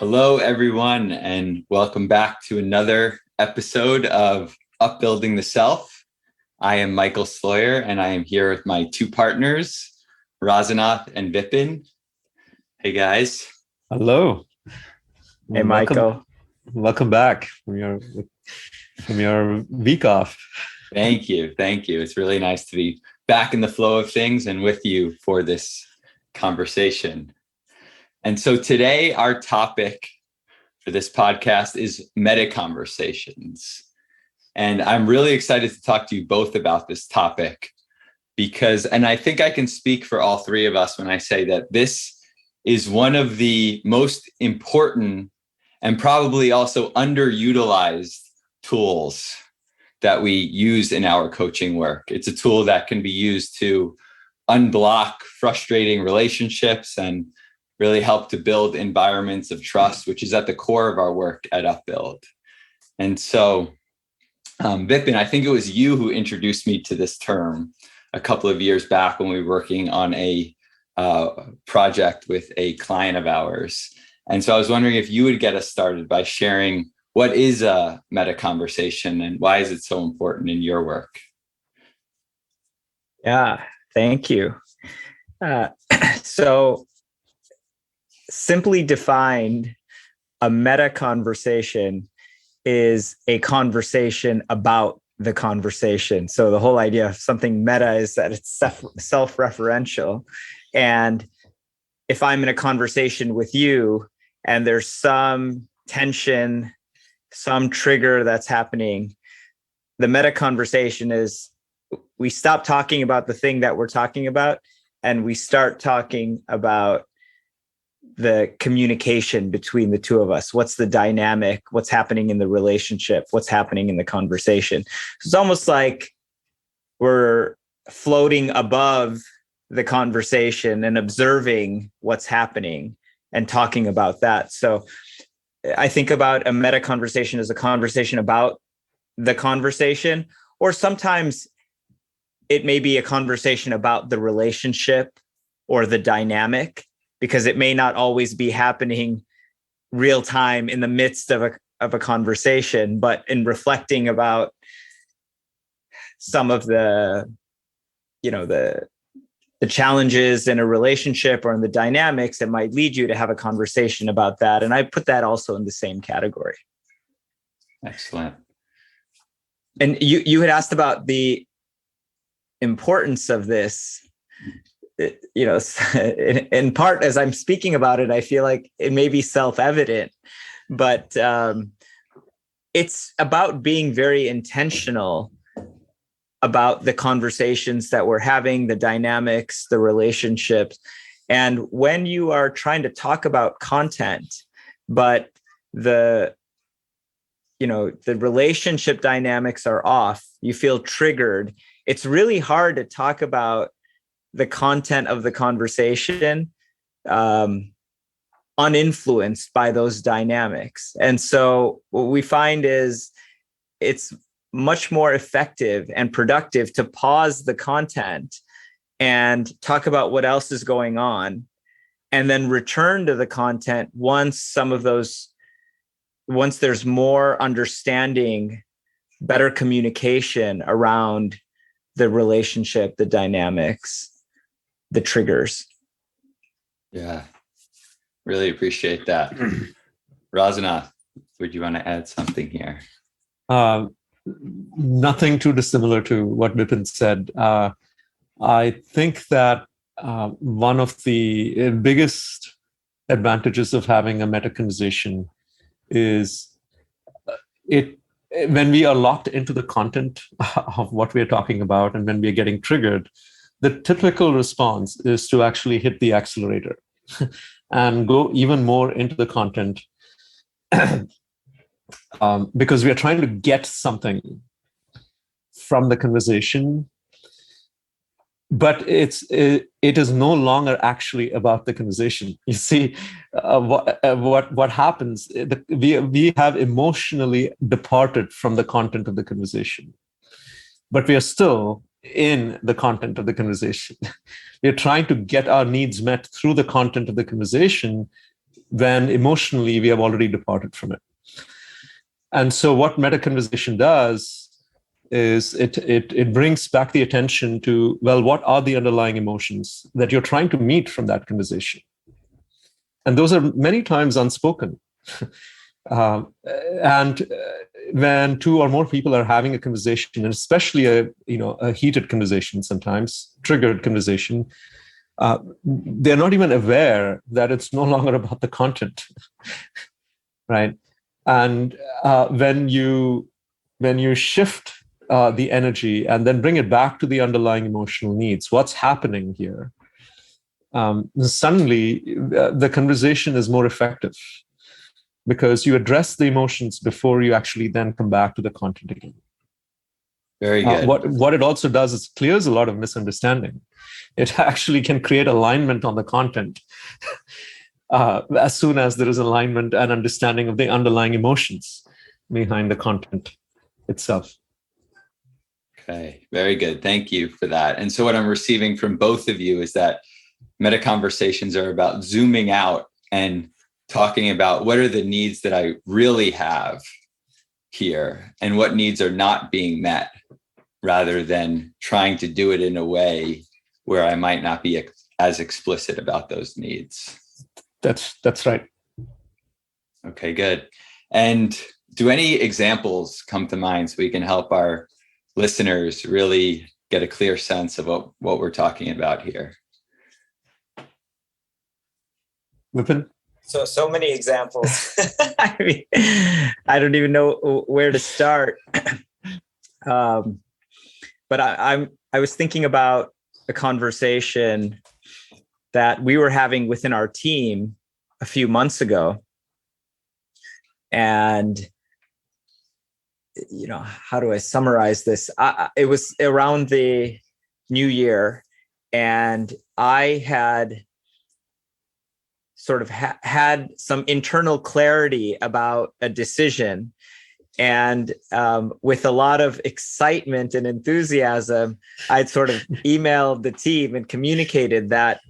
Hello, everyone, and welcome back to another episode of Upbuilding the Self. I am Michael Sloyer, and I am here with my two partners, Rasanath and Vipin. Hey, guys. Hello. Hey, Michael. Welcome back from your week off. Thank you. It's really nice to be back in the flow of things and with you for this conversation. And so today, our topic for this podcast is meta conversations. And I'm really excited to talk to you both about this topic because, and I think I can speak for all three of us when I say that this is one of the most important and probably also underutilized tools that we use in our coaching work. It's a tool that can be used to unblock frustrating relationships and really help to build environments of trust, which is at the core of our work at Upbuild. And so, Vipin, I think it was you who introduced me to this term a couple of years back when we were working on a project with a client of ours. And so I was wondering if you would get us started by sharing what is a meta conversation and why is it so important in your work? Yeah, thank you. So simply defined, a meta conversation is a conversation about the conversation. So the whole idea of something meta is that it's self-referential. And if I'm in a conversation with you and there's some tension, some trigger that's happening, the meta conversation is we stop talking about the thing that we're talking about and we start talking about the communication between the two of us. What's the dynamic? What's happening in the relationship? What's happening in the conversation? It's almost like we're floating above the conversation and observing what's happening and talking about that. So I think about a meta conversation as a conversation about the conversation, or sometimes it may be a conversation about the relationship or the dynamic, because it may not always be happening real time in the midst of a conversation, but in reflecting about some of the challenges in a relationship or in the dynamics that might lead you to have a conversation about that. And I put that also in the same category. Excellent. And you had asked about the importance of this. In part, as I'm speaking about it, I feel like it may be self-evident, but it's about being very intentional about the conversations that we're having, the dynamics, the relationships. And when you are trying to talk about content, but the relationship dynamics are off, you feel triggered, it's really hard to talk about the content of the conversation uninfluenced by those dynamics. And so what we find is it's much more effective and productive to pause the content and talk about what else is going on, and then return to the content once there's more understanding, better communication around the relationship, the dynamics, the triggers. Yeah, really appreciate that. Rasanath, would you want to add something here? Nothing too dissimilar to what Vipin said. I think that one of the biggest advantages of having a meta conversation is when we are locked into the content of what we are talking about and when we are getting triggered, the typical response is to actually hit the accelerator and go even more into the content because we are trying to get something from the conversation, but it is no longer actually about the conversation. You see, what happens? We have emotionally departed from the content of the conversation, but we are still in the content of the conversation. We're trying to get our needs met through the content of the conversation, when emotionally we have already departed from it. And so what meta conversation does is it brings back the attention to, well, what are the underlying emotions that you're trying to meet from that conversation? And those are many times unspoken. And when two or more people are having a conversation, and especially a heated conversation, sometimes triggered conversation, they're not even aware that it's no longer about the content, right? And when you shift the energy and then bring it back to the underlying emotional needs, what's happening here? Suddenly, the conversation is more effective, because you address the emotions before you actually then come back to the content again. Very good. What it also does is clears a lot of misunderstanding. It actually can create alignment on the content as soon as there is alignment and understanding of the underlying emotions behind the content itself. Okay, very good. Thank you for that. And so what I'm receiving from both of you is that meta conversations are about zooming out and talking about what are the needs that I really have here and what needs are not being met, rather than trying to do it in a way where I might not be as explicit about those needs. That's right. Okay, good. And do any examples come to mind so we can help our listeners really get a clear sense of what we're talking about here? Vipin? So many examples. I mean, I don't even know where to start. But I was thinking about a conversation that we were having within our team a few months ago. And, how do I summarize this? It was around the new year, and I had sort of had some internal clarity about a decision. And with a lot of excitement and enthusiasm, I'd sort of emailed the team and communicated that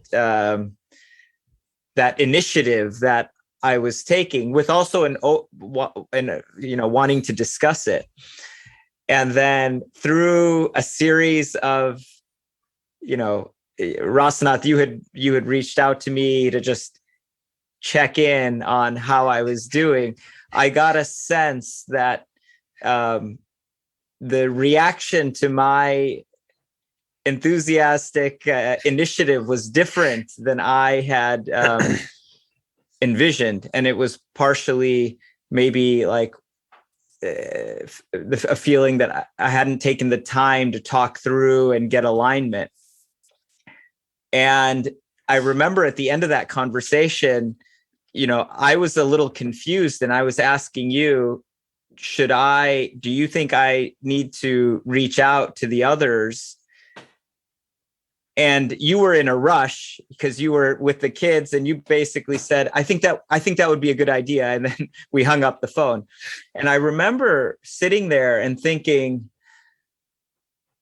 that initiative that I was taking, with also wanting to discuss it. And then through a series of, Rasanath, you had reached out to me to just check in on how I was doing. I got a sense that the reaction to my enthusiastic initiative was different than I had envisioned. And it was partially maybe like a feeling that I hadn't taken the time to talk through and get alignment. And I remember at the end of that conversation, I was a little confused, and I was asking you, do you think I need to reach out to the others? And you were in a rush because you were with the kids, and you basically said, I think that would be a good idea. And then we hung up the phone. And I remember sitting there and thinking,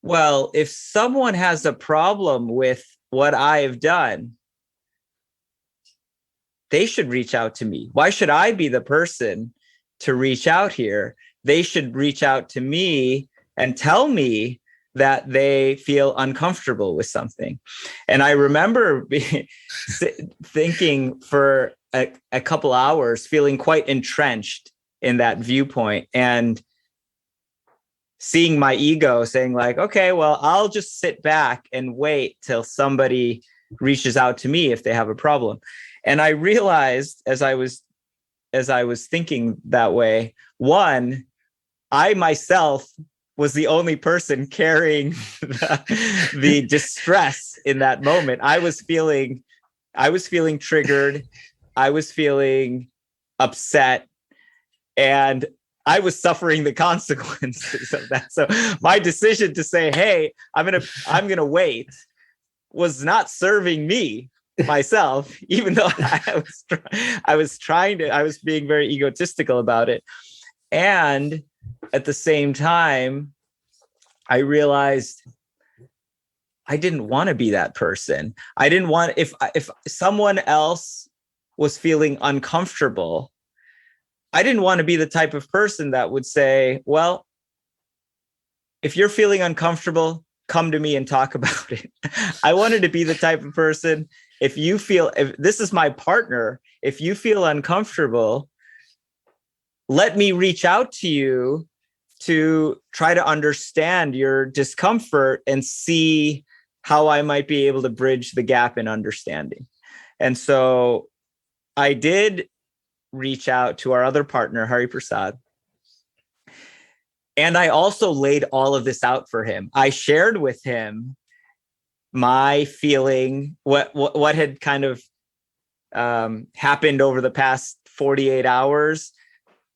well, if someone has a problem with what I've done, they should reach out to me. Why should I be the person to reach out here? They should reach out to me and tell me that they feel uncomfortable with something. And I remember thinking for a couple hours, feeling quite entrenched in that viewpoint, and seeing my ego saying like, okay, well, I'll just sit back and wait till somebody reaches out to me if they have a problem. And I realized as I was thinking that way, one, I myself was the only person carrying the distress in that moment. I was feeling triggered. I was feeling upset, and I was suffering the consequences of that. So my decision to say, "Hey, I'm gonna wait," was not serving me myself, even though I was being very egotistical about it. And at the same time, I realized I didn't want to be that person. I didn't want, if someone else was feeling uncomfortable, I didn't want to be the type of person that would say, well, if you're feeling uncomfortable, come to me and talk about it. I wanted to be the type of person, if this is my partner, if you feel uncomfortable, let me reach out to you to try to understand your discomfort and see how I might be able to bridge the gap in understanding. And so I did reach out to our other partner, Hari Prasad. And I also laid all of this out for him. I shared with him my feeling, what had kind of happened over the past 48 hours,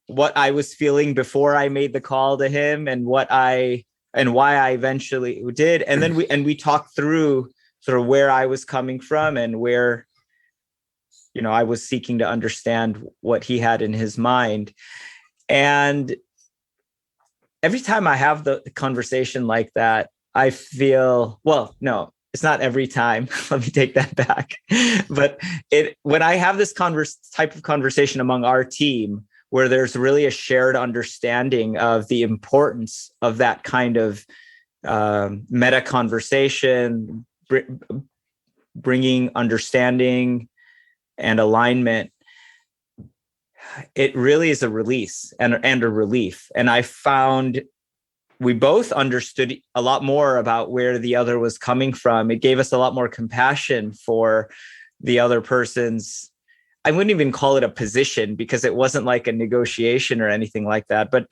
what I was feeling before I made the call to him, and why I eventually did. And then we talked through sort of where I was coming from and where, I was seeking to understand what he had in his mind. And every time I have the conversation like that, I feel, well, no, it's not every time. Let me take that back. But when I have this type of conversation among our team, where there's really a shared understanding of the importance of that kind of meta conversation, bringing understanding and alignment, it really is a release and a relief. And I found we both understood a lot more about where the other was coming from. It gave us a lot more compassion for the other person's, I wouldn't even call it a position, because it wasn't like a negotiation or anything like that. But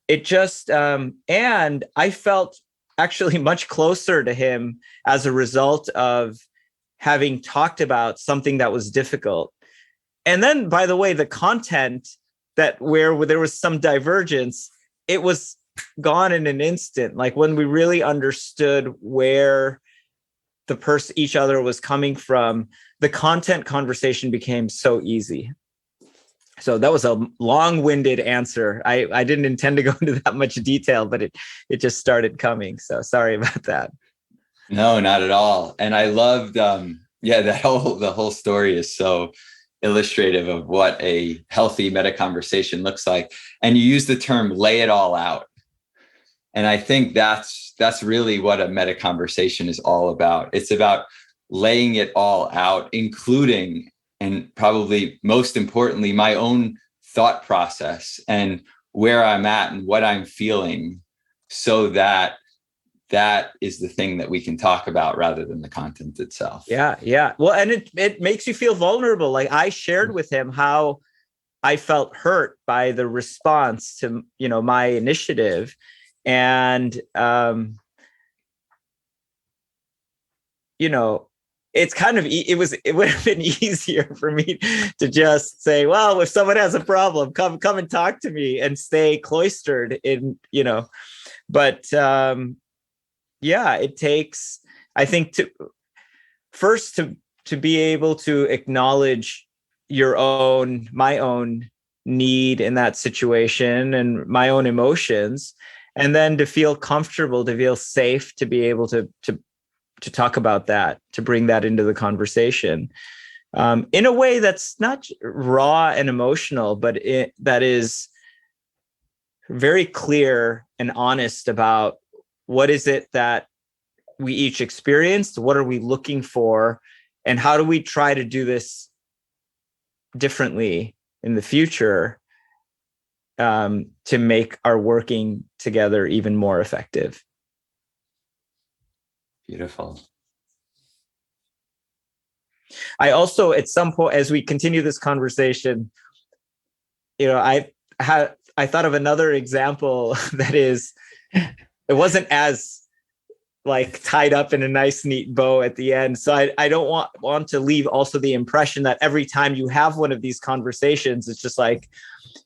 it just, and I felt actually much closer to him as a result of having talked about something that was difficult. And then, by the way, the content where there was some divergence, it was gone in an instant. Like when we really understood where each other was coming from, the content conversation became so easy. So that was a long-winded answer. I didn't intend to go into that much detail, but it just started coming. So sorry about that. No, not at all. And I loved, the whole story is so illustrative of what a healthy meta conversation looks like. And you use the term "lay it all out," and I think that's really what a meta conversation is all about. It's about laying it all out, including, and probably most importantly, my own thought process and where I'm at and what I'm feeling, so that is the thing that we can talk about rather than the content itself. Yeah. Well, and it makes you feel vulnerable. Like I shared with him how I felt hurt by the response to, my initiative. And, it's kind of, it would have been easier for me to just say, well, if someone has a problem, come and talk to me, and stay cloistered in, but, it takes, I think, to be able to acknowledge my own need in that situation and my own emotions, and then to feel comfortable, to feel safe, to be able to talk about that, to bring that into the conversation in a way that's not raw and emotional, but that is very clear and honest about what is it that we each experienced, what are we looking for, and how do we try to do this differently in the future to make our working together even more effective. Beautiful. I also, at some point, as we continue this conversation, I thought of another example that is, it wasn't as like tied up in a nice, neat bow at the end. So I don't want to leave also the impression that every time you have one of these conversations, it's just like,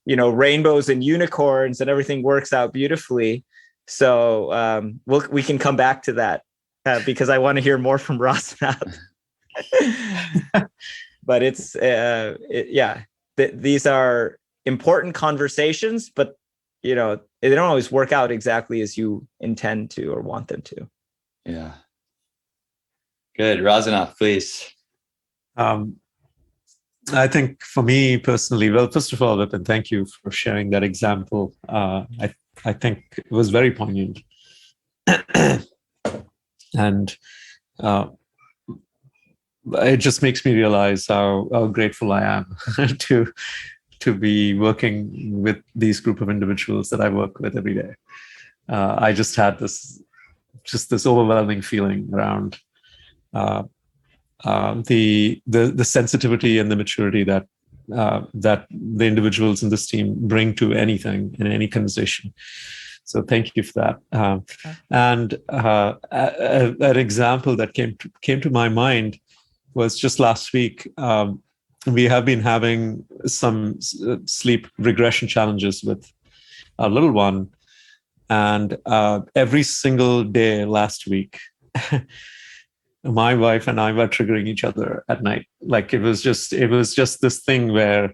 rainbows and unicorns and everything works out beautifully. So we can come back to that because I want to hear more from Rasanath. But these are important conversations, but they don't always work out exactly as you intend to or want them to. Yeah. Good. Rasanath, please. I think for me personally, well, first of all, Vipin, thank you for sharing that example. I think it was very poignant. And it just makes me realize how grateful I am to be working with these group of individuals that I work with every day. I just had this overwhelming feeling around the sensitivity and the maturity that the individuals in this team bring to anything in any conversation. So thank you for that. And an example that came to my mind was just last week. We have been having some sleep regression challenges with our little one, and every single day last week, my wife and I were triggering each other at night. Like it was just this thing where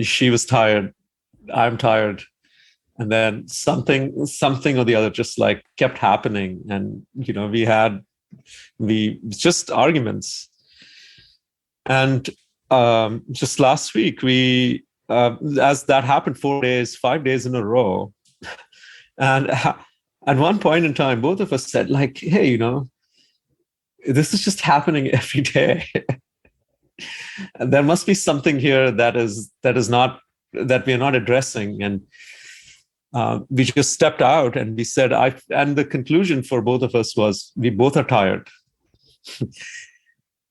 she was tired, I'm tired, and then something or the other just like kept happening, and we just arguments. And just last week, we as that happened 5 days in a row, and at one point in time, both of us said, like, hey, this is just happening every day. And there must be something here that we are not addressing. And we just stepped out and we said, and the conclusion for both of us was, we both are tired.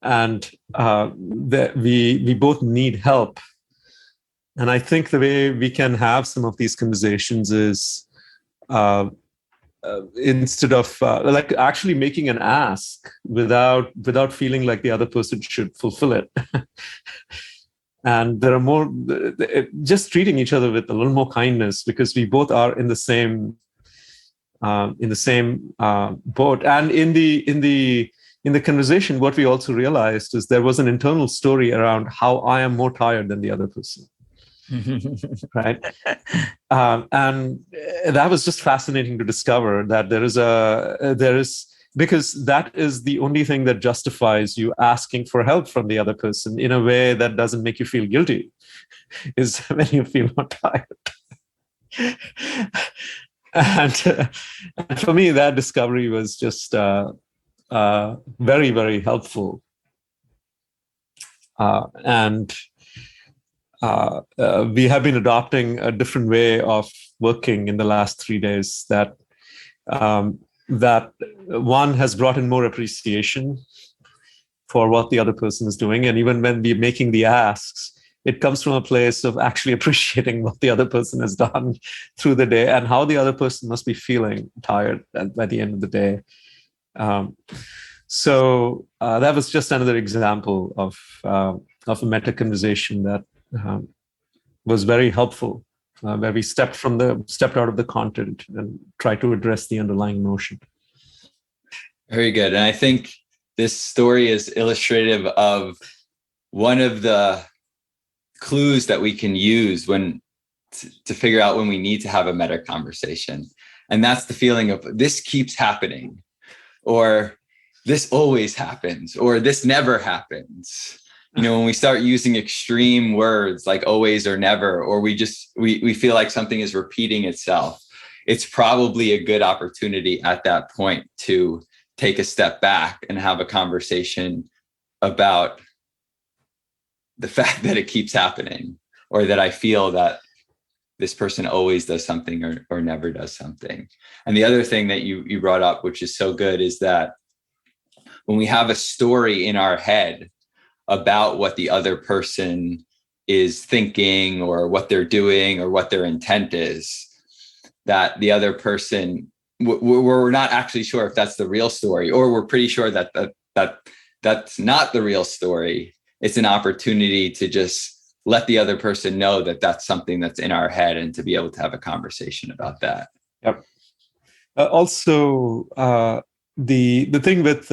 And we both need help. And I think the way we can have some of these conversations is instead of like actually making an ask without feeling like the other person should fulfill it. And there are more, just treating each other with a little more kindness, because we both are in the same boat. And in the conversation, what we also realized is there was an internal story around how I am more tired than the other person. Right. And that was just fascinating to discover that there is, because that is the only thing that justifies you asking for help from the other person in a way that doesn't make you feel guilty, is when you feel more tired. And for me, that discovery was just very, very helpful. And we have been adopting a different way of working in the last 3 days that one has brought in more appreciation for what the other person is doing. And even when we're making the asks, it comes from a place of actually appreciating what the other person has done through the day and how the other person must be feeling tired by the end of the day. So that was just another example of a meta conversation that was very helpful, where we stepped out of the content and tried to address the underlying notion. Very good. And I think this story is illustrative of one of the clues that we can use to figure out when we need to have a meta conversation. And that's the feeling of this keeps happening, or this always happens, or this never happens. When we start using extreme words like always or never, or we feel like something is repeating itself, it's probably a good opportunity at that point to take a step back and have a conversation about the fact that it keeps happening, or that I feel that this person always does something or never does something. And the other thing that you brought up, which is so good, is that when we have a story in our head about what the other person is thinking or what they're doing or what their intent is, that the other person, we're not actually sure if that's the real story, or we're pretty sure that that's not the real story. It's an opportunity to just let the other person know that that's something that's in our head, and to be able to have a conversation about that. Yep. Also, the thing with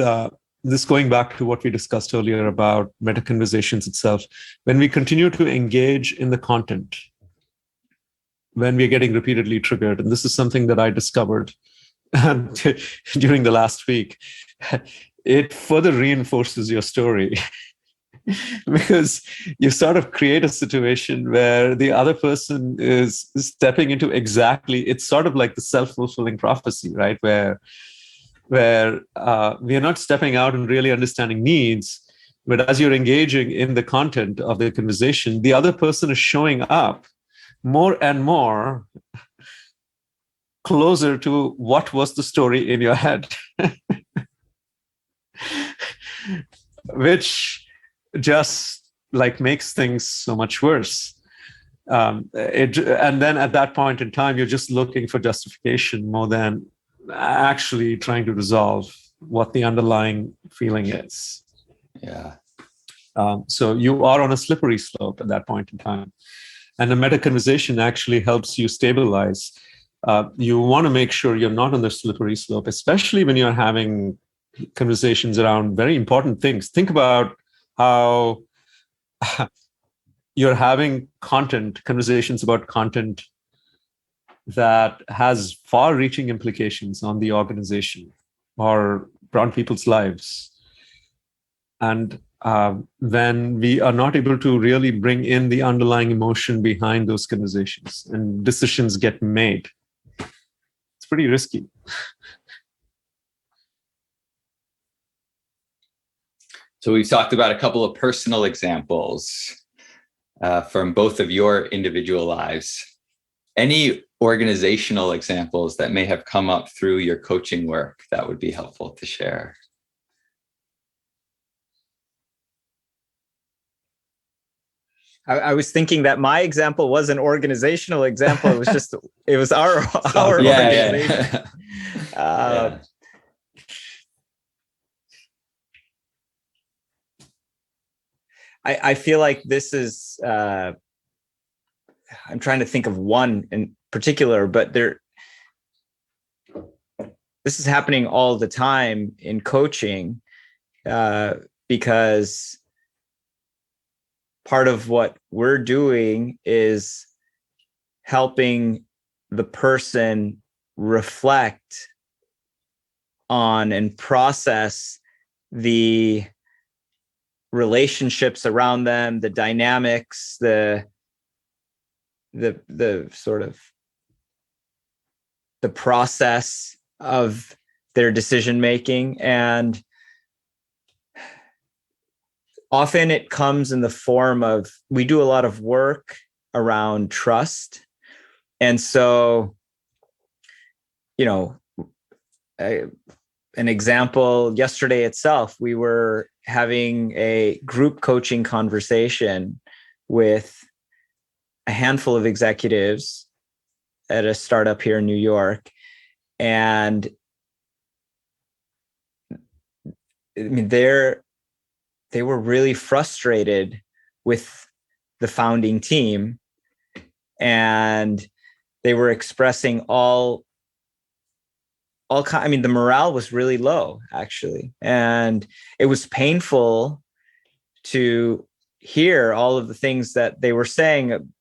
this, going back to what we discussed earlier about meta conversations itself, when we continue to engage in the content, when we're getting repeatedly triggered, and this is something that I discovered during the last week, it further reinforces your story. because you sort of create a situation where the other person is stepping into it's sort of like the self-fulfilling prophecy, right? Where we are not stepping out and really understanding needs, but as you're engaging in the content of the conversation, the other person is showing up more and more closer to what was the story in your head, which just like makes things so much worse. And then at that point in time, you're just looking for justification more than actually trying to resolve what the underlying feeling is. Yeah. So you are on a slippery slope at that point in time. And the meta conversation actually helps you stabilize. You want to make sure you're not on the slippery slope, especially when you're having conversations around very important things. Think about how you're having conversations about content that has far-reaching implications on the organization or on people's lives. And when we are not able to really bring in the underlying emotion behind those conversations and decisions get made, it's pretty risky. So we've talked about a couple of personal examples from both of your individual lives. Any organizational examples that may have come up through your coaching work that would be helpful to share? I was thinking that my example was an organizational example. It was just, it was our Yeah, organization. yeah. I feel like this is, I'm trying to think of one in particular, but this is happening all the time in coaching, because part of what we're doing is helping the person reflect on and process the relationships around them, the dynamics, the sort of the process of their decision making. And often it comes in the form of, we do a lot of work around trust. And so, an example, yesterday itself, we were having a group coaching conversation with a handful of executives at a startup here in New York. And I mean, they were really frustrated with the founding team, and they were expressing the morale was really low, actually. And it was painful to hear all of the things that they were saying,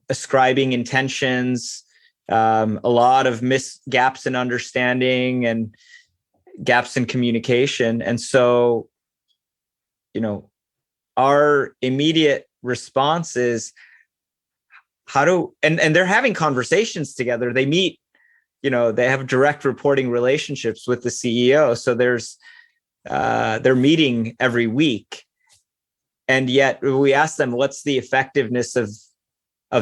ascribing intentions, a lot of gaps in understanding and gaps in communication. And so, our immediate response is and they're having conversations together. They meet, they have direct reporting relationships with the CEO. So they're meeting every week. And yet we asked them, what's the effectiveness of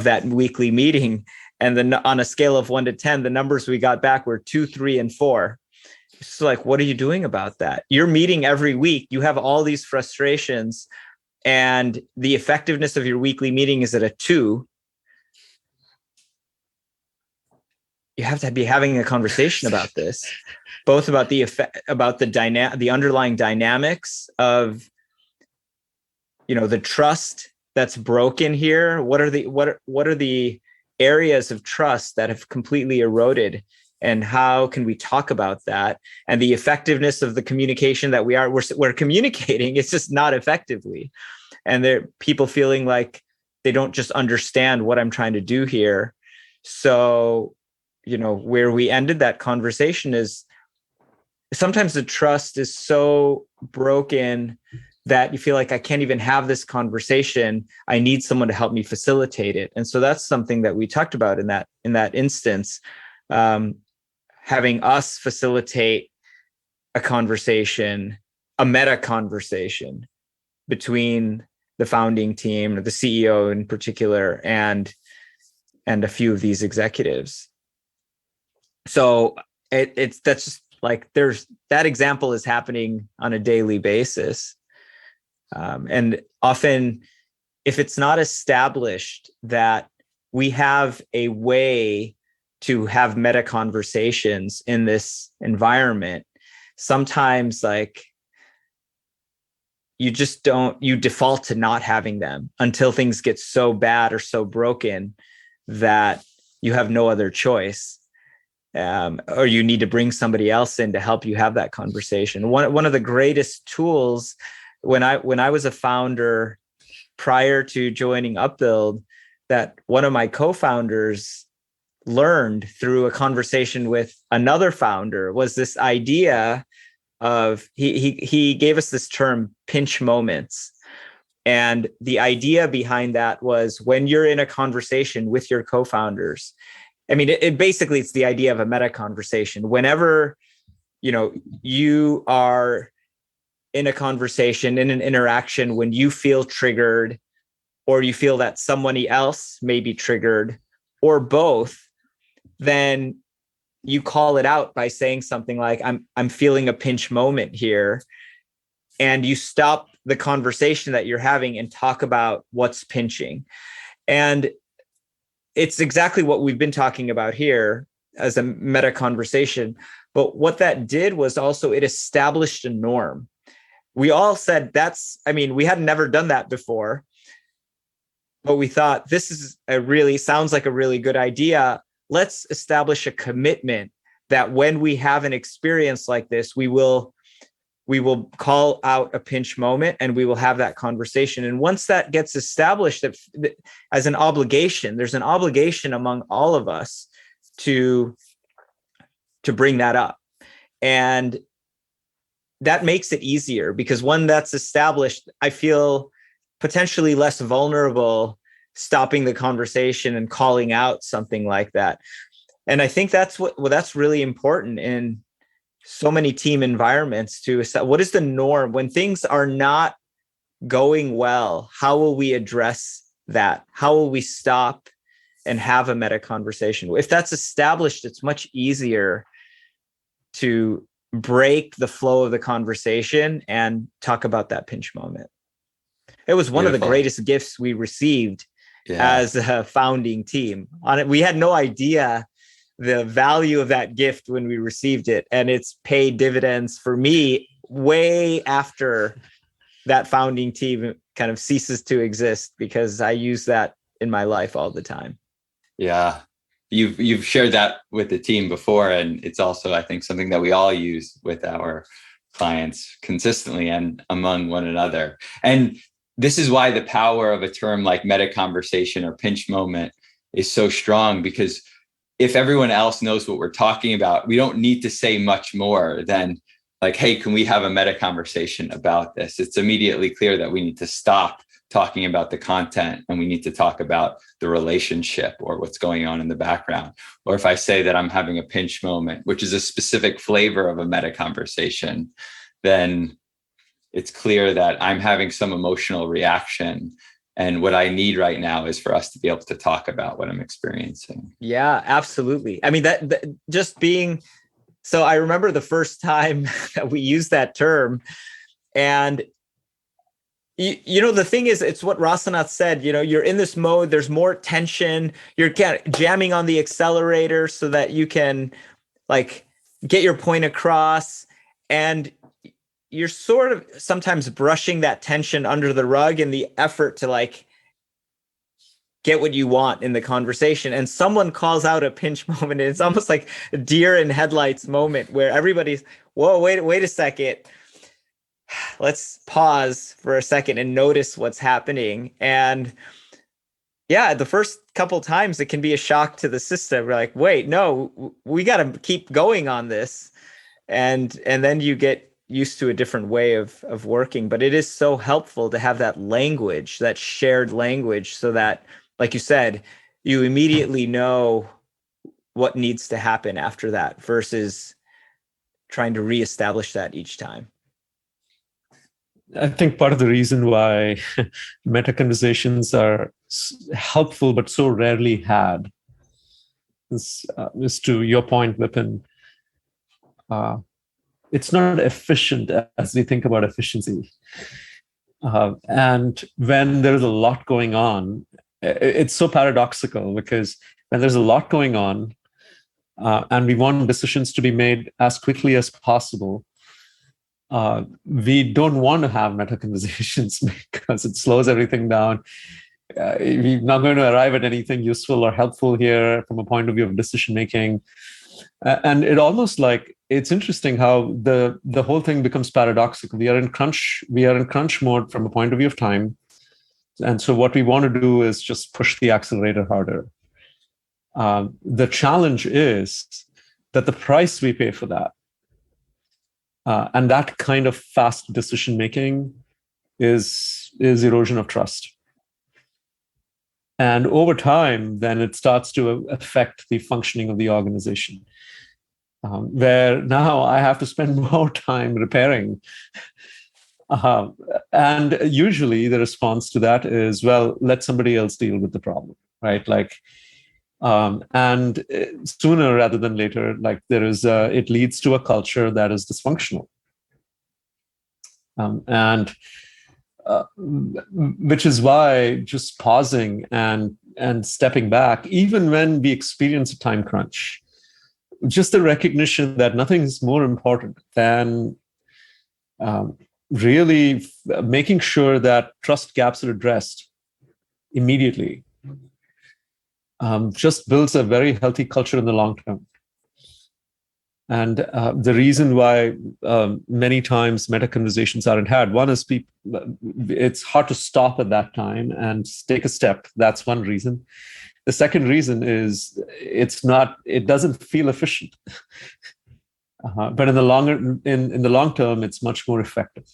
that weekly meeting? And then on a scale of 1 to 10, the numbers we got back were 2, 3, and 4. It's like, what are you doing about that? You're meeting every week. You have all these frustrations, and the effectiveness of your weekly meeting is at a 2. You have to be having a conversation about this, both about the effect, about the underlying dynamics of, the trust that's broken here. What are the areas of trust that have completely eroded, and how can we talk about that? And the effectiveness of the communication that we're communicating, it's just not effectively. And there are people feeling like they don't just understand what I'm trying to do here. So, where we ended that conversation is sometimes the trust is so broken that you feel like I can't even have this conversation. I need someone to help me facilitate it. And so that's something that we talked about in that instance, having us facilitate a conversation, a meta conversation between the founding team, or the CEO in particular, and a few of these executives. So that's just like, there's that example is happening on a daily basis. And often, if it's not established that we have a way to have meta conversations in this environment, sometimes like you default to not having them until things get so bad or so broken that you have no other choice. Or you need to bring somebody else in to help you have that conversation. One of the greatest tools when I was a founder prior to joining Upbuild, that one of my co-founders learned through a conversation with another founder was this idea of, he gave us this term, pinch moments. And the idea behind that was, when you're in a conversation with your co-founders, I mean, it basically, it's the idea of a meta conversation. Whenever, you are in a conversation, in an interaction, when you feel triggered, or you feel that somebody else may be triggered, or both, then you call it out by saying something like, I'm feeling a pinch moment here. And you stop the conversation that you're having and talk about what's pinching. And it's exactly what we've been talking about here as a meta conversation. But what that did was also, it established a norm. We all said we had never done that before, but we thought, this is sounds like a really good idea. Let's establish a commitment that when we have an experience like this, we will call out a pinch moment and we will have that conversation. And once that gets established as an obligation, there's an obligation among all of us to bring that up. And that makes it easier, because when that's established, I feel potentially less vulnerable stopping the conversation and calling out something like that. And I think that's really important in so many team environments, to what is the norm when things are not going well? How will we address that? How will we stop and have a meta conversation? If that's established, it's much easier to break the flow of the conversation and talk about that pinch moment. It was one of the greatest gifts we received as a founding team. We had no idea the value of that gift when we received it. And it's paid dividends for me way after that founding team kind of ceases to exist, because I use that in my life all the time. Yeah. You've shared that with the team before. And it's also, I think, something that we all use with our clients consistently and among one another. And this is why the power of a term like meta conversation or pinch moment is so strong, because if everyone else knows what we're talking about, we don't need to say much more than like, hey, can we have a meta conversation about this? It's immediately clear that we need to stop talking about the content and we need to talk about the relationship or what's going on in the background. Or if I say that I'm having a pinch moment, which is a specific flavor of a meta conversation, then it's clear that I'm having some emotional reaction. And what I need right now is for us to be able to talk about what I'm experiencing. Yeah, absolutely. I mean, that just being, so I remember the first time that we used that term, and the thing is, it's what Rasanath said, you're in this mode, there's more tension, you're kind of jamming on the accelerator so that you can like get your point across. And you're sort of sometimes brushing that tension under the rug in the effort to like get what you want in the conversation. And someone calls out a pinch moment. And it's almost like a deer in headlights moment where everybody's, whoa, wait a second. Let's pause for a second and notice what's happening. And yeah, the first couple times it can be a shock to the system. We're like, wait, no, we got to keep going on this. And then you get used to a different way of working, but it is so helpful to have that language, that shared language, so that, like you said, you immediately know what needs to happen after that versus trying to reestablish that each time. I think part of the reason why meta conversations are helpful but so rarely had is to your point, Vipin. It's not efficient as we think about efficiency. And when there's a lot going on, it's so paradoxical, because when there's a lot going on and we want decisions to be made as quickly as possible, we don't want to have meta conversations because it slows everything down. We're not going to arrive at anything useful or helpful here from a point of view of decision making. And it almost like, it's interesting how the whole thing becomes paradoxical. We are in crunch mode from a point of view of time. And so what we want to do is just push the accelerator harder. The challenge is that the price we pay for that, and that kind of fast decision making, is erosion of trust. And over time, then it starts to affect the functioning of the organization, where now I have to spend more time repairing. And usually the response to that is, well, let somebody else deal with the problem, right? Like, and sooner rather than later, like it leads to a culture that is dysfunctional. Which is why just pausing and stepping back, even when we experience a time crunch, just the recognition that nothing is more important than really making sure that trust gaps are addressed immediately, just builds a very healthy culture in the long term. And the reason why many times meta conversations aren't had, one is it's hard to stop at that time and take a step. That's one reason. The second reason is it doesn't feel efficient. But in the long term, it's much more effective.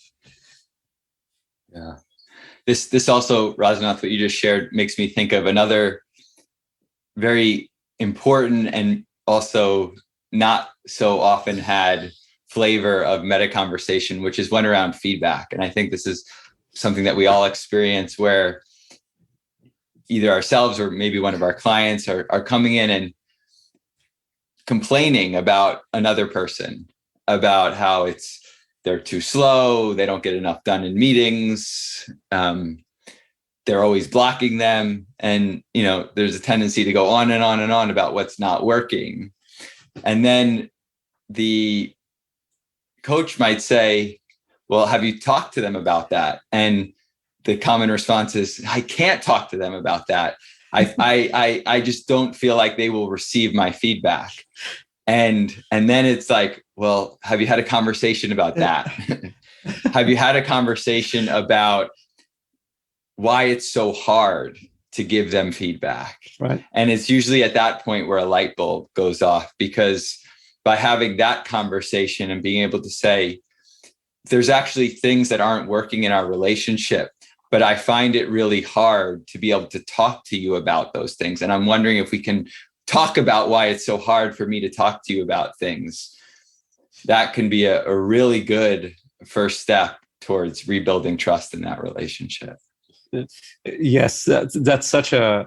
Yeah. This also, Rasanath, what you just shared makes me think of another very important and also not so often had flavor of meta conversation, which is one around feedback. And I think this is something that we all experience, where either ourselves or maybe one of our clients are coming in and complaining about another person, about how they're too slow, they don't get enough done in meetings, they're always blocking them. And, there's a tendency to go on and on and on about what's not working. And then the coach might say, well, have you talked to them about that? And the common response is, I can't talk to them about that. I just don't feel like they will receive my feedback. And then it's like, well, have you had a conversation about that? Have you had a conversation about why it's so hard to give them feedback? Right. And it's usually at that point where a light bulb goes off, because by having that conversation and being able to say, there's actually things that aren't working in our relationship, but I find it really hard to be able to talk to you about those things. And I'm wondering if we can talk about why it's so hard for me to talk to you about things. That can be a really good first step towards rebuilding trust in that relationship. Yes, that's such a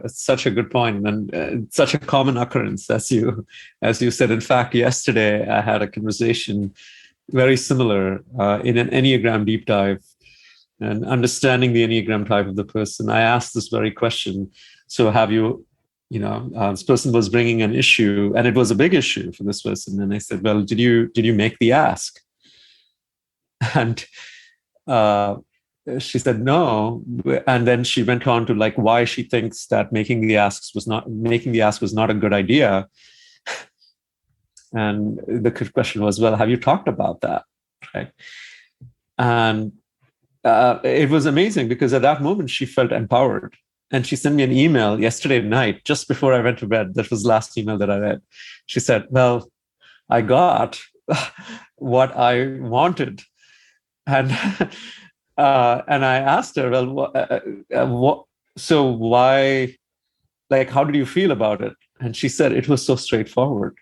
good point, and such a common occurrence, as you said. In fact, yesterday I had a conversation very similar in an Enneagram deep dive, and understanding the Enneagram type of the person. I asked this very question: so have you, this person was bringing an issue, and it was a big issue for this person, and I said, well, did you make the ask? And she said no, and then she went on to like why she thinks that making the ask was not a good idea. And the question was, well, have you talked about that? Right? And it was amazing, because at that moment she felt empowered, and she sent me an email yesterday night just before I went to bed. That was the last email that I read. She said, well, I got what I wanted. And and I asked her, well, so why, like, how did you feel about it? And she said it was so straightforward.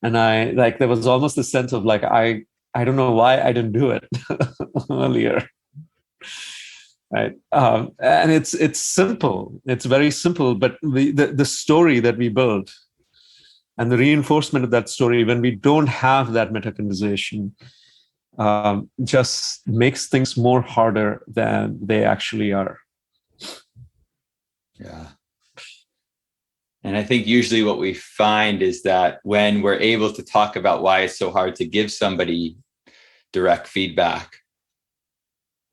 And I, like, there was almost a sense of like, I don't know why I didn't do it earlier. Right. And it's simple. It's very simple, but the story that we build and the reinforcement of that story, when we don't have that meta conversation, just makes things more harder than they actually are. Yeah. And I think usually what we find is that when we're able to talk about why it's so hard to give somebody direct feedback,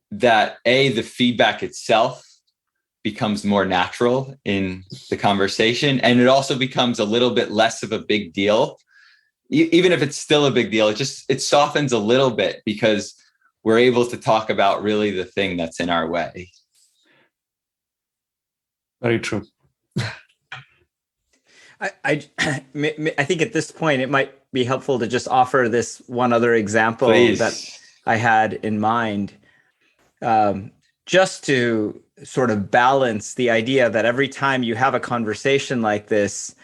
that the feedback itself becomes more natural in the conversation. And it also becomes a little bit less of a big deal. Even if it's still a big deal, it softens a little bit because we're able to talk about really the thing that's in our way. Very true. I think at this point, it might be helpful to just offer this one other example Please. that I had in mind, just to sort of balance the idea that every time you have a conversation like this,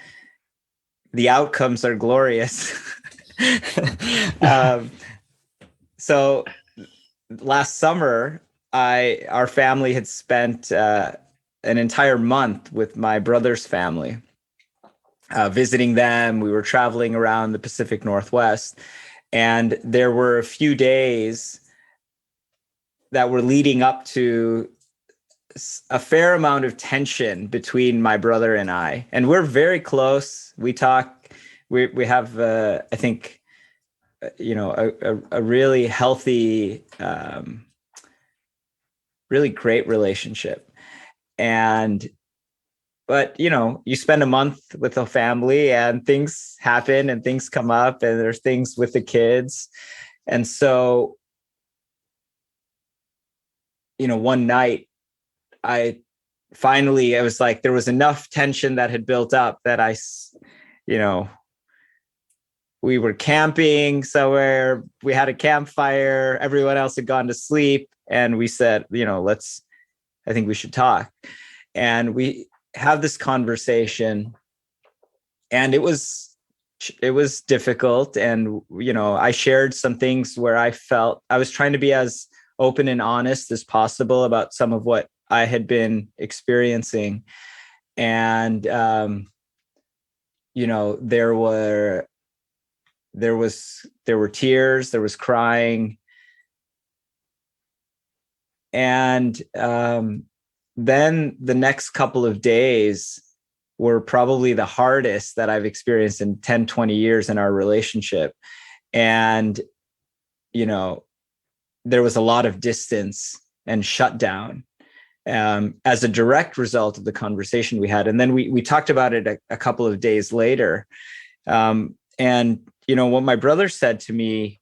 the outcomes are glorious. So last summer, our family had spent an entire month with my brother's family, visiting them. We were traveling around the Pacific Northwest, and there were a few days that were leading up to a fair amount of tension between my brother and I. And we're very close. We talk, we have, I think, a really healthy, really great relationship. But you spend a month with a family and things happen and things come up and there's things with the kids. And so, one night I was like, there was enough tension that had built up that we were camping somewhere, we had a campfire, everyone else had gone to sleep. And we said, I think we should talk. And we have this conversation, and it was difficult. And, I shared some things where I felt I was trying to be as open and honest as possible about some of what I had been experiencing. And, there were tears, there was crying. And, then the next couple of days were probably the hardest that I've experienced in 10, 20 years in our relationship. And, there was a lot of distance and shutdown as a direct result of the conversation we had. And then we talked about it a couple of days later. And, what my brother said to me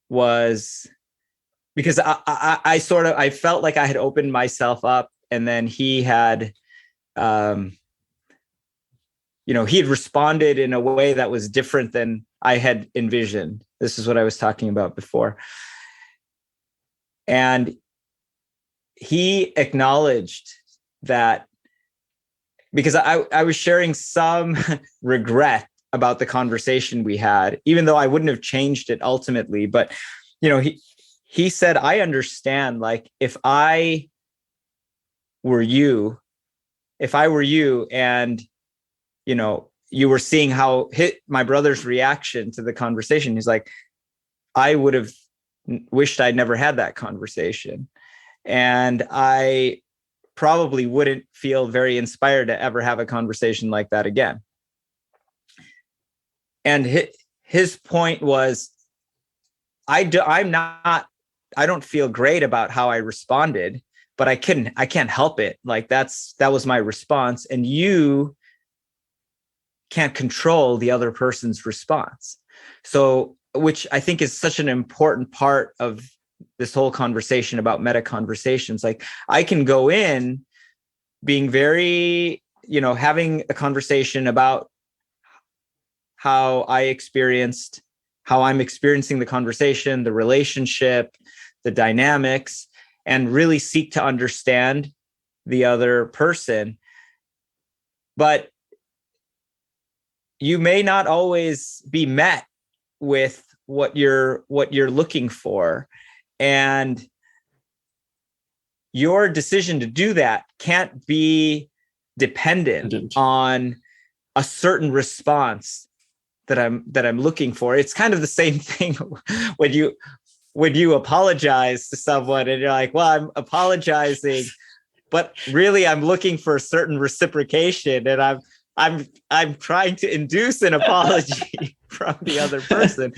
was, because I felt like I had opened myself up, and then he had, he had responded in a way that was different than I had envisioned. This is what I was talking about before. And he acknowledged that, because I was sharing some regret about the conversation we had, even though I wouldn't have changed it ultimately. But, he said, I understand, like, if I were you and, you were seeing how my brother's reaction to the conversation, he's like, I would have wished I'd never had that conversation. And I probably wouldn't feel very inspired to ever have a conversation like that again. And his point was, I don't feel great about how I responded, but I can't help it. Like, that was my response. And you can't control the other person's response. So, which I think is such an important part of this whole conversation about meta conversations. Like, I can go in being very, having a conversation about how I experienced how I'm experiencing the conversation, the relationship, the dynamics, and really seek to understand the other person. But you may not always be met with what you're looking for. And your decision to do that can't be dependent on a certain response that I'm looking for. It's kind of the same thing when you apologize to someone and you're like, well, I'm apologizing, but really I'm looking for a certain reciprocation, and I'm trying to induce an apology from the other person.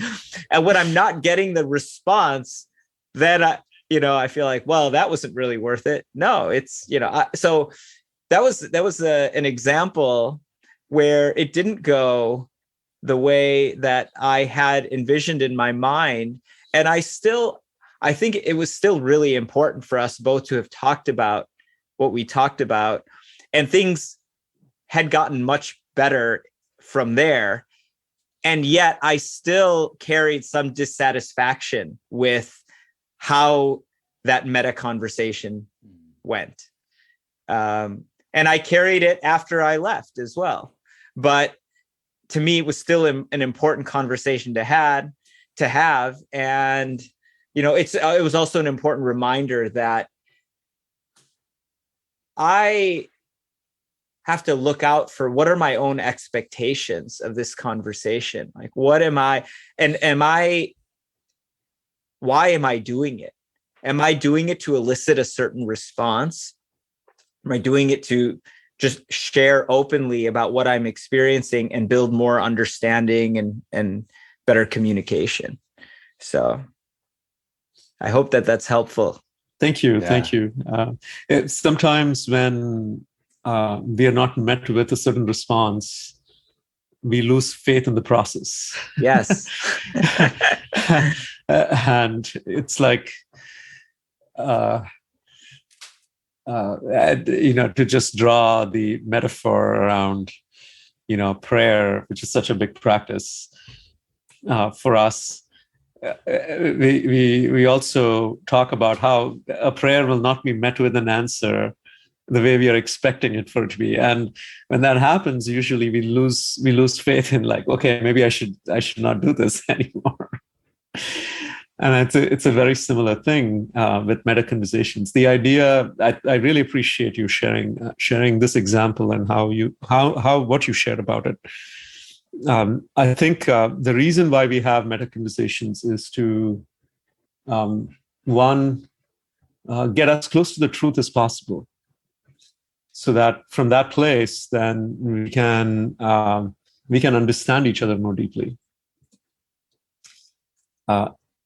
And when I'm not getting the response, then I feel like, well, that wasn't really worth it. No, it's, so that was an example where it didn't go the way that I had envisioned in my mind. And I think it was still really important for us both to have talked about what we talked about, and things had gotten much better from there. And yet I still carried some dissatisfaction with how that meta conversation went. And I carried it after I left as well. But to me, it was still an important conversation to have. And, it was also an important reminder that I have to look out for what are my own expectations of this conversation. Like, what am I, and why am I doing it? Am I doing it to elicit a certain response? Am I doing it to just share openly about what I'm experiencing and build more understanding and better communication? So I hope that that's helpful. Thank you. Yeah. Thank you. Sometimes when we are not met with a certain response, we lose faith in the process. Yes. And it's like, to just draw the metaphor around, prayer, which is such a big practice for us. We also talk about how a prayer will not be met with an answer the way we are expecting it for it to be, and when that happens, usually we lose faith in, like, okay, maybe I should not do this anymore. And it's a very similar thing with meta conversations. The idea, I really appreciate you sharing this example and how what you shared about it. I think the reason why we have meta conversations is to get as close to the truth as possible, so that from that place, then we can understand each other more deeply.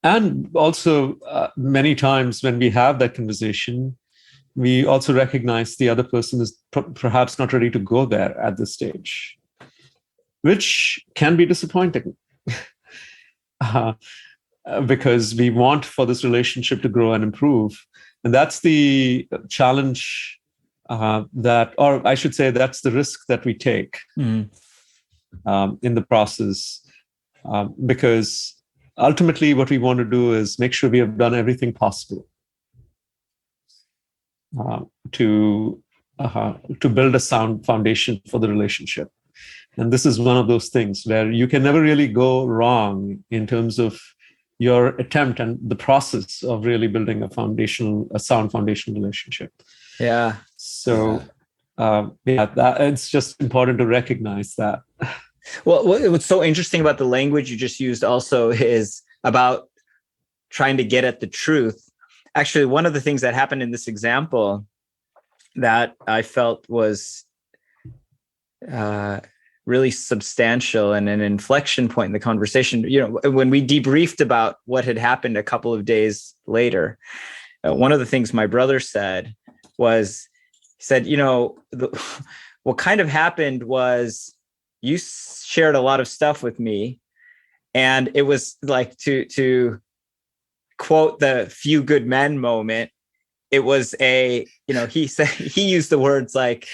And also, many times when we have that conversation, we also recognize the other person is perhaps not ready to go there at this stage, which can be disappointing. Because we want for this relationship to grow and improve. And that's the challenge or I should say, that's the risk that we take in the process. Because ultimately, what we want to do is make sure we have done everything possible to build a sound foundation for the relationship. And this is one of those things where you can never really go wrong in terms of your attempt and the process of really building a sound foundational relationship. Yeah. So, it's just important to recognize that. Well, what's so interesting about the language you just used also is about trying to get at the truth. Actually, one of the things that happened in this example that I felt was really substantial and an inflection point in the conversation, when we debriefed about what had happened a couple of days later, one of the things my brother said was, he said, what kind of happened was you shared a lot of stuff with me, and it was like, to quote the Few Good Men moment, it was he said, he used the words like,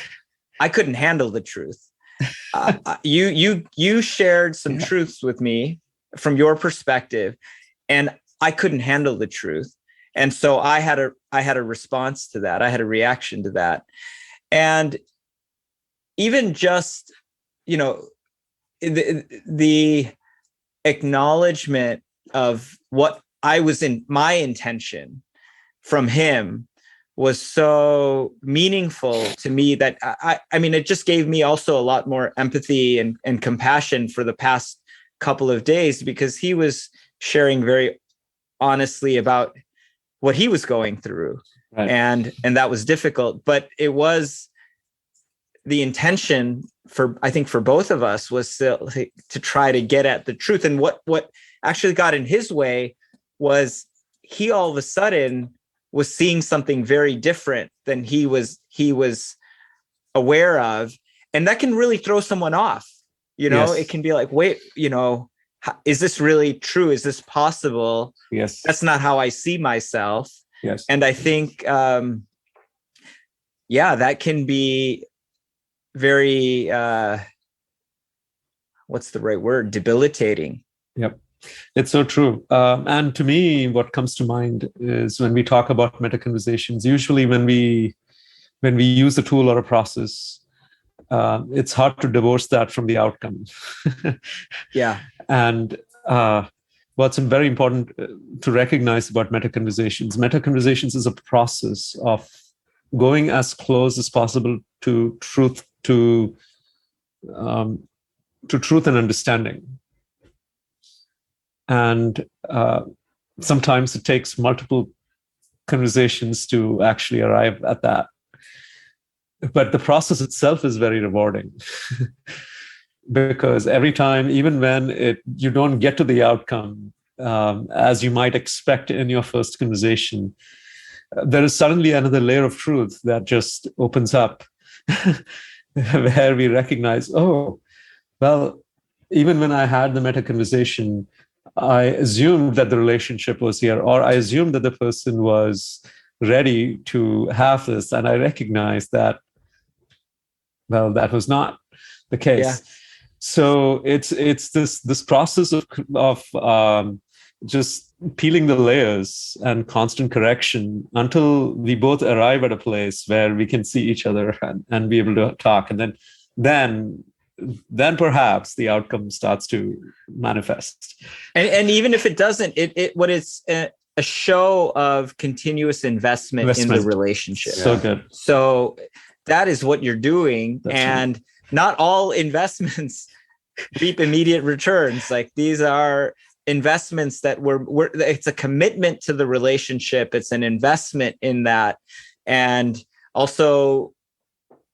I couldn't handle the truth. You shared some truths with me, from your perspective, and I couldn't handle the truth. And so I had a response to that. I had a reaction to that. And even just, the acknowledgement of what I was in, my intention from him was so meaningful to me that I mean, it just gave me also a lot more empathy and compassion for the past couple of days, because he was sharing very honestly about what he was going through. Right. And that was difficult, but it was the intention I think for both of us was to try to get at the truth. And what actually got in his way was he all of a sudden was seeing something very different than he was aware of. And that can really throw someone off. Yes. It can be like, wait, is this really true? Is this possible? Yes. That's not how I see myself. Yes. And I think, that can be very, what's the right word? Debilitating. Yep. It's so true. And to me, what comes to mind is when we talk about meta conversations, usually when we use a tool or a process, it's hard to divorce that from the outcome. Yeah. And what's very important to recognize about meta conversations is a process of going as close as possible to truth, to truth and understanding. And sometimes it takes multiple conversations to actually arrive at that. But the process itself is very rewarding. Because every time, even when you don't get to the outcome as you might expect in your first conversation, there is suddenly another layer of truth that just opens up, where we recognize, oh, well, even when I had the meta conversation, I assumed that the relationship was here, or I assumed that the person was ready to have this, and I recognized that, well, that was not the case. Yeah. So it's this process of just peeling the layers and constant correction until we both arrive at a place where we can see each other and be able to talk, and then perhaps the outcome starts to manifest. And even if it doesn't, it's a show of continuous investment in the relationship. So good. So that is what you're doing. That's and right. Not all investments reap immediate returns. Like, these are investments that it's a commitment to the relationship. It's an investment in that. And also,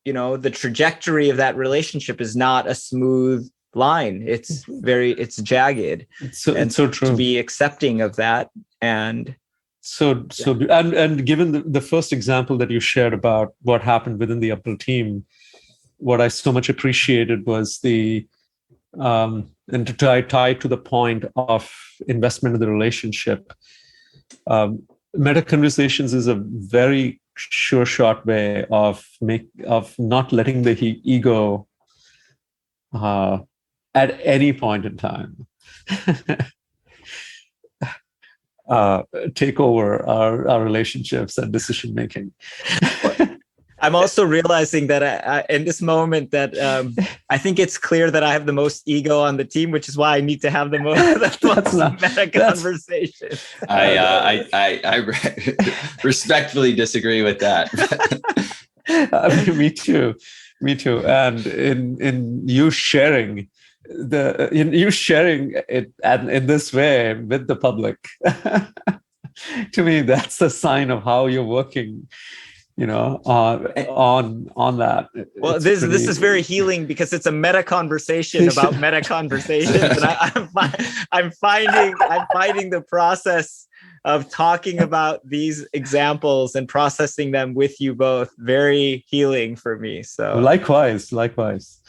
the trajectory of that relationship is not a smooth line. It's jagged. It's so true. To be accepting of that. And and given the first example that you shared about what happened within the Upbuild team, what I so much appreciated was and to tie to the point of investment in the relationship. Meta conversations is a very sure shot way of not letting the ego at any point in time take over our relationships and decision making. I'm also realizing that I in this moment that I think it's clear that I have the most ego on the team, which is why I need to have the most meta conversation. I respectfully disagree with that. Me too. And in you sharing it in this way with the public, to me, that's a sign of how you're working. On that. Well, this is very healing, because it's a meta conversation about meta conversations, and I'm finding the process of talking about these examples and processing them with you both very healing for me. So likewise,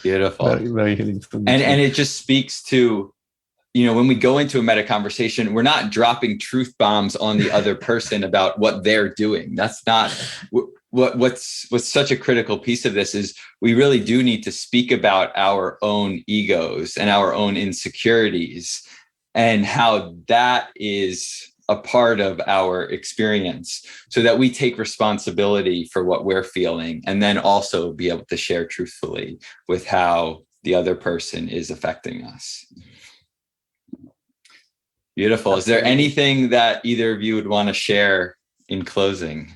beautiful, very, very healing for me. And it just speaks to, when we go into a meta conversation, we're not dropping truth bombs on the other person about what they're doing. That's not what's such a critical piece of this. Is we really do need to speak about our own egos and our own insecurities, and how that is a part of our experience, so that we take responsibility for what we're feeling, and then also be able to share truthfully with how the other person is affecting us. Beautiful. Absolutely. Is there anything that either of you would want to share in closing?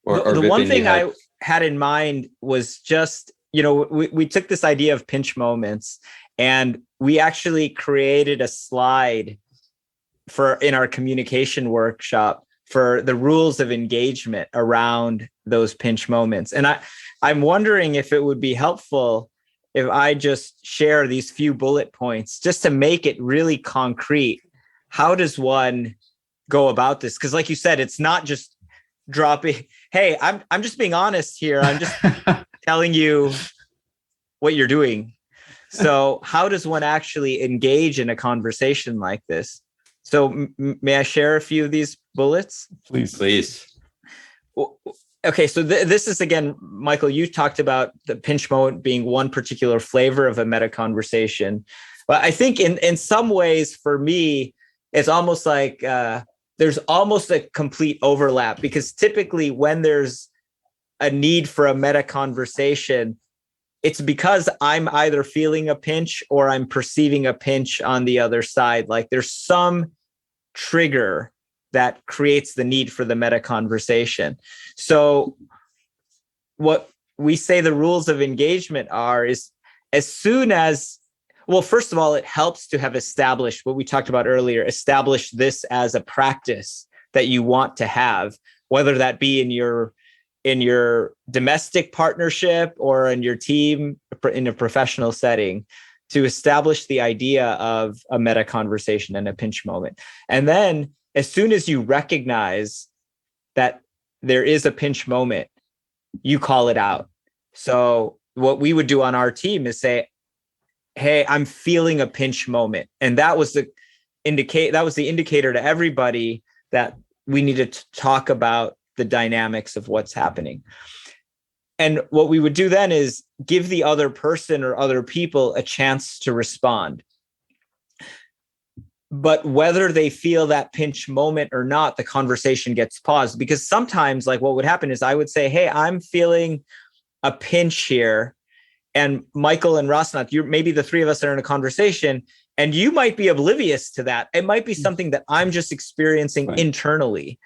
Or the one thing I had in mind was just, we took this idea of pinch moments, and we actually created a slide in our communication workshop for the rules of engagement around those pinch moments. And I'm wondering if it would be helpful if I just share these few bullet points just to make it really concrete. How does one go about this? Because like you said, it's not just dropping, hey, I'm just being honest here. I'm just telling you what you're doing. So how does one actually engage in a conversation like this? So may I share a few of these bullets? Please. Okay, so this is, again, Michael, you talked about the pinch moment being one particular flavor of a meta conversation. But I think in some ways, for me, it's almost like there's almost a complete overlap, because typically when there's a need for a meta conversation, it's because I'm either feeling a pinch or I'm perceiving a pinch on the other side. Like there's some trigger that creates the need for the meta conversation. So what we say the rules of engagement are is, as soon as, well, first of all, it helps to have established what we talked about earlier, establish this as a practice that you want to have, whether that be in your domestic partnership or in your team in a professional setting, to establish the idea of a meta conversation and a pinch moment. And then as soon as you recognize that there is a pinch moment, you call it out. So what we would do on our team is say, hey, I'm feeling a pinch moment. And that was the indicator to everybody that we needed to talk about the dynamics of what's happening. And what we would do then is give the other person or other people a chance to respond. But whether they feel that pinch moment or not, the conversation gets paused, because sometimes, like, what would happen is I would say, hey, I'm feeling a pinch here. And Michael and Rasanath, maybe the three of us are in a conversation, and you might be oblivious to that. It might be something that I'm just experiencing internally.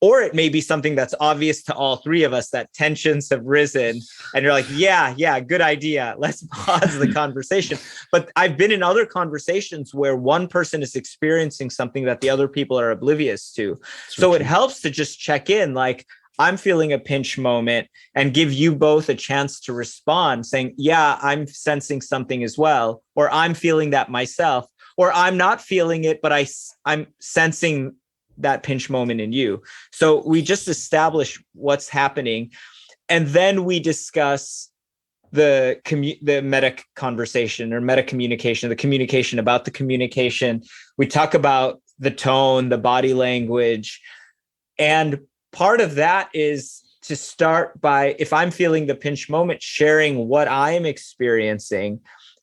Or it may be something that's obvious to all three of us, that tensions have risen and you're like, yeah, good idea. Let's pause the conversation. But I've been in other conversations where one person is experiencing something that the other people are oblivious to. So it helps to just check in, like, I'm feeling a pinch moment, and give you both a chance to respond saying, yeah, I'm sensing something as well, or I'm feeling that myself, or I'm not feeling it, but I'm sensing that pinch moment in you. So we just establish what's happening, and then we discuss the meta conversation or meta communication, the communication about the communication. We talk about the tone, the body language, and part of that is to start by, if I'm feeling the pinch moment, sharing what I'm experiencing,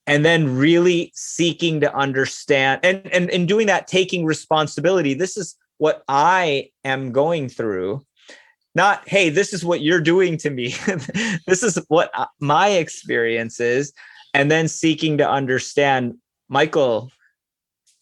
and then really seeking to understand, and in doing that, taking responsibility. This is what I am going through, not, hey, this is what you're doing to me. This is what my experience is. And then seeking to understand, Michael,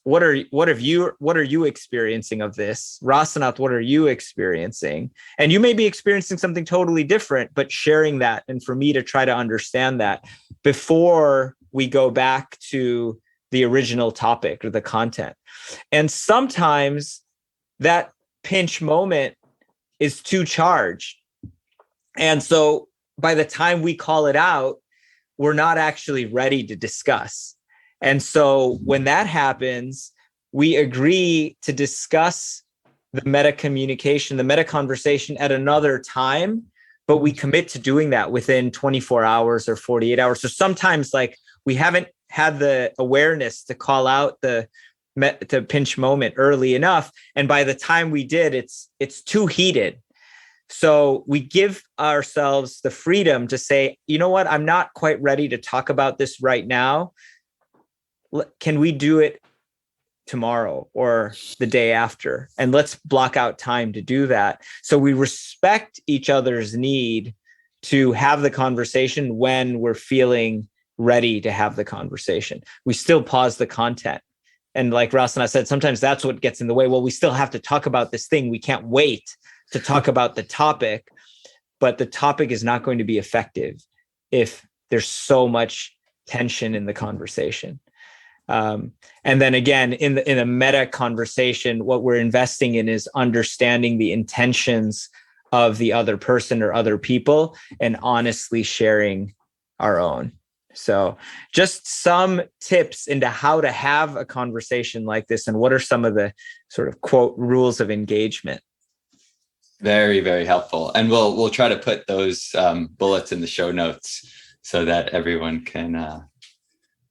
what are you experiencing of this? Rasanath, what are you experiencing? And you may be experiencing something totally different, but sharing that, and for me to try to understand that before we go back to the original topic or the content. And sometimes that pinch moment is too charged. And so by the time we call it out, we're not actually ready to discuss. And so when that happens, we agree to discuss the meta communication, the meta conversation at another time, but we commit to doing that within 24 hours or 48 hours. So sometimes, like, we haven't had the awareness to call out the pinch moment early enough, and by the time we did, it's too heated. So we give ourselves the freedom to say, you know what, I'm not quite ready to talk about this right now. can we do it tomorrow or the day after? And let's block out time to do that. So we respect each other's need to have the conversation when we're feeling ready to have the conversation. We still pause the content. And like Rasanath said, sometimes that's what gets in the way. Well, we still have to talk about this thing. We can't wait to talk about the topic, but the topic is not going to be effective if there's so much tension in the conversation. And then again, in a meta conversation, what we're investing in is understanding the intentions of the other person or other people and honestly sharing our own. So just some tips into how to have a conversation like this and what are some of the sort of quote rules of engagement. Very, very helpful. And we'll try to put those bullets in the show notes so that everyone can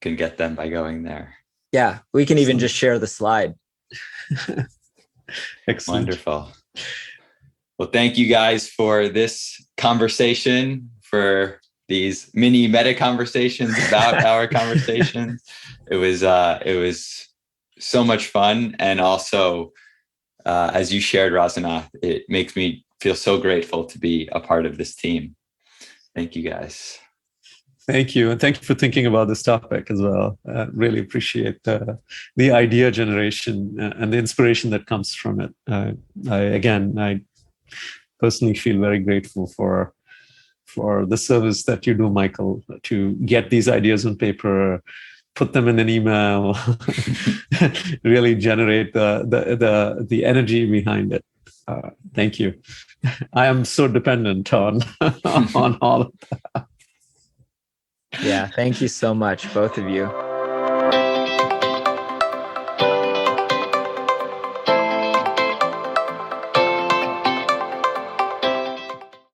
get them by going there. Yeah, we can even just share the slide. Excellent. Wonderful. Well, thank you guys for this conversation, for these mini meta conversations about our conversations. It was so much fun. And also, as you shared, Rasanath, it makes me feel so grateful to be a part of this team. Thank you guys. Thank you. And thank you for thinking about this topic as well. Really appreciate the idea generation and the inspiration that comes from it. I personally feel very grateful for the service that you do, Michael, to get these ideas on paper, put them in an email, really generate the energy behind it. Thank you. I am so dependent on all of that. Yeah, thank you so much, both of you.